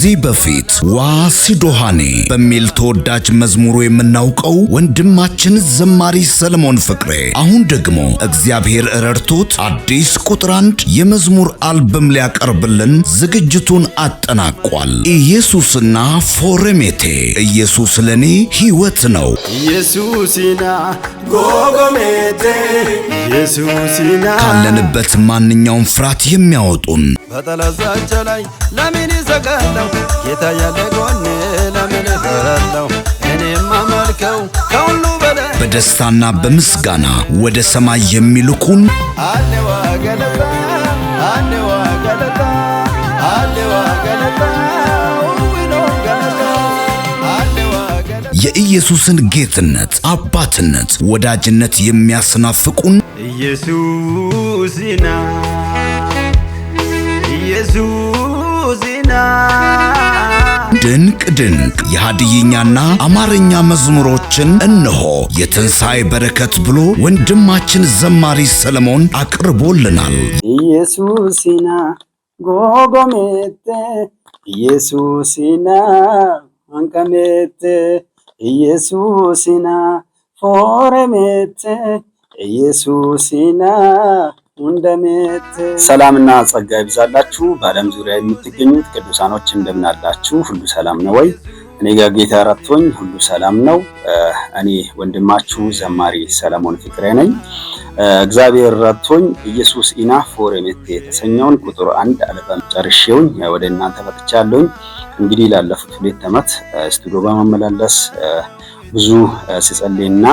ከዚህ በፊት ዋሲዶሃኔ በሚል ተወዳጅ መዝሙሩ የምናውቀው ወንድማችን ዘማሪ ሰለሞን ፍቅሬ አሁን ደግሞ እግዚአብሔር ረድቶት አዲስ ቁጥር 1 የመዝሙር አልበም ሊያቀርብልን ዝግጅቱን አጠናቋል። ኢየሱስና ፎረሜቴ ኢየሱስ ለኔ ሕይወት ነው። ኢየሱስና ጎጎሜቴ ኢየሱስና ካለንበት ማንኛውም ፍርሃት የሚያወጡን በጠላዛቻ ላይ ለምን ይዘጋለው ጌታ ያለ ጎኔ ለምን እፈራለሁ እኔም አመልከው ከሁሉ በላይ በደስታና በምስጋና ወደ ሰማይ የሚልኩን አለዋ ገለታ አለዋ ገለታ አለዋ ገለታ የኢየሱስን ጌትነት፣ አባትነት፣ ወዳጅነት የሚያስናፍቁን ኢየሱስና ድንቅ የሃዲይኛና አማርኛ መዝሙሮችን እነሆ የትንሣኤ በረከት ብሎ ወንድማችን ዘማሪ ሰለሞን አቅርቦልናል። ኢየሱስና ጎጎሜቴ ኢየሱስና አንቀሜቴ ኢየሱስና ፎረሜቴ ኢየሱስና እንደሜቴ። ሰላምና ጸጋ ይብዛላችሁ በዓለም ዙሪያ የምትገኙት ቅዱሳኖች እንደምን አላችሁ? ሁሉ ሰላም ነው ወይ? እኔ ጋር ጌታ ረድቶኝ ሁሉ ሰላም ነው። እኔ ወንድማችሁ ዘማሪ ሰለሞን ፍቅሬ ነኝ። እግዚአብሔር ረድቶኝ ኢየሱስ ኢና ፎረሜቴ የተሰኘውን ቁጥር 1 አልበም ጨርሼውኝ ወደ እናንተ መጥቻለሁኝ። እንግዲህ ላለፉት 2 ዓመት ስቱዲዮ በመመላለስ ብዙ ሲጸልይና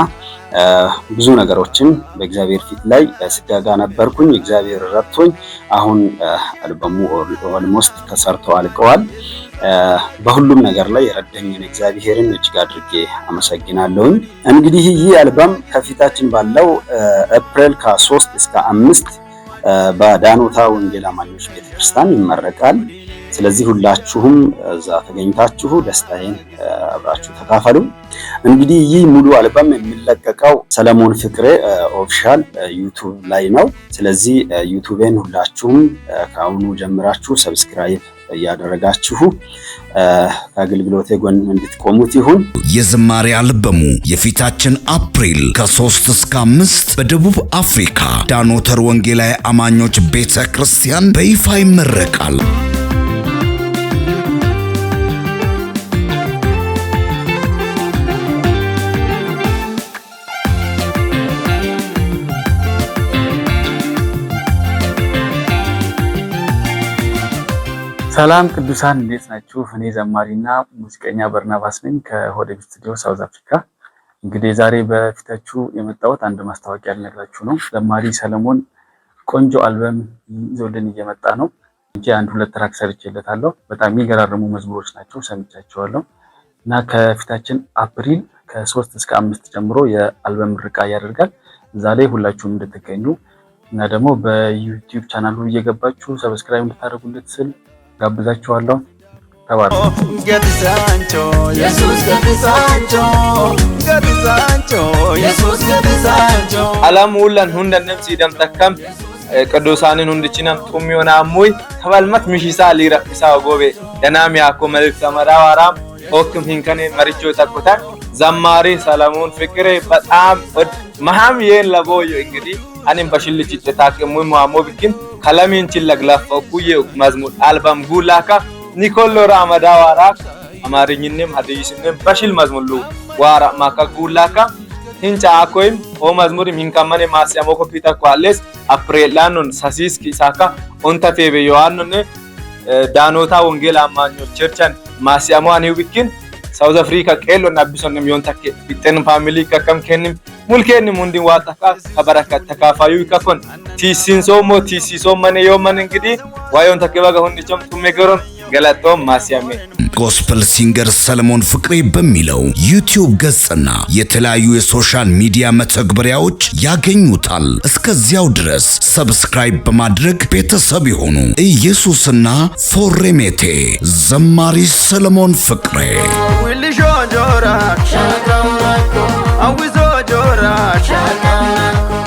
ብዙ ነገሮችን በእግዚአብሔር ፊት ላይ ስጋጋ ነበርኩኝ። እግዚአብሔር ረድቶኝ አሁን አልበሙ ኦልሞስት ተሰርቶ አልቀዋል። በሁሉም ነገር ላይ የረዳኝን እግዚአብሔርን እጅግ አድርጌ አመሰግናለሁኝ። እንግዲህ ይህ አልበም ከፊታችን ባለው ኤፕሪል ከ3 እስከ 5 በዳኖታ ወንጌል አማኞች ቤተክርስቲያን ይመረቃል። ስለዚህ ሁላችሁም እዛ ተገኝታችሁ ደስታዬን አብራችሁ ተካፈሉ። እንግዲህ ይህ ሙሉ አልበም የሚለቀቀው ሰለሞን ፍቅሬ ኦፊሻል ዩቲዩብ ላይ ነው። ስለዚህ ዩቲዩብን ሁላችሁም ከአሁኑ ጀምራችሁ ሰብስክራይብ እያደረጋችሁ ከአገልግሎቴ ጎን እንድትቆሙት ይሁን። የዝማሬ አልበሙ የፊታችን አፕሪል ከ3 እስከ 5 በደቡብ አፍሪካ ዳኖተር ወንጌላዊ አማኞች ቤተክርስቲያን በይፋ ይመረቃል። ሰላም ቅዱሳን እንዴት ናችሁ? እኔ ዘማሪና ሙዚቀኛ በርናባስ ነኝ ከሆዴብ ስቱዲዮ ሳውዝ አፍሪካ። እንግዲህ ዛሬ በፊታችሁ የመጣሁት አንድ ማስታወቂያ ልነግራችሁ ነው። ዘማሪ ሰለሞን ቆንጆ አልበም ይዞልን እየመጣ ነው። እንጂ 1-2 ትራክ ሰርቼለታለሁ። በጣም የሚገራርሙ መዝሙሮች ናቸው፣ ሰምቻቸዋለሁ። እና ከፊታችን አፕሪል ከ3 እስከ 5 ጀምሮ የአልበም ምረቃ ያደርጋል። እዛ ላይ ሁላችሁም እንድትገኙ እና ደግሞ በዩቲዩብ ቻናሉ እየገባችሁ ሰብስክራይብ እንድታደርጉለት ስል ጋብዛችኋለሁ። ተባረኩ። ገድሳንቾ ኢየሱስ ገድሳንቾ ገድሳንቾ ኢየሱስ ገድሳንቾ አላም ሁላን ሁንደንም ሲደም ተከም ቅዱሳንን ሁንድችናም ጡሚዮና አሙይ ተባልመት ምሽሳ ሊራቅሳ ጎቤ ደናም ያኮ መልእክት አመራዋራም ኦክም ሂንከኔ መርቾ ተቆታን ዘማሪ ሰለሞን ፍቅሬ በጣም መሃም የን ለቦዮ እንግዲህ አንም በሽልጭ ተታከሙ ማሞ ቢኪን ከለሚን ችለግላፍ ኦኩዬ መዝሙር አልበም ጉላካ ኒኮሎ ራማዳ ዋራ አማርኝንም ሀዲስንም በሽል መዝሙሉ ዋራ ማካ ጉላካ hinca akoim o mazmuri minkamane masyamo ko pita kwales aprelanun sasiski saka onta tebe yohanne danota wongela amanyo churchan masyamo aniu bikin South Africa kelo nabisonnem yontakke bitten family kakam kenim mulkenim mundin wataka kabarakat takafayu kakon tisiso mane yo mane ngidi wayon takebaga hundi chom tumegoron ገላቶም ማስያሜ ጎስፐል ሲንገር ሰለሞን ፍቅሬ በሚለው ዩቲዩብ ገጽና የተለያዩ የሶሻል ሚዲያ መተግበሪያዎች ያገኙታል። እስከዚያው ድረስ ሰብስክራይብ በማድረግ ቤተሰብ ይሁኑ። ኢየሱስና ፎረሜቴ ዘማሪ ሰለሞን ፍቅሬ ወልሾ ጆራ ሻካውራኮ አውዞ ጆራ ሻካውራኮ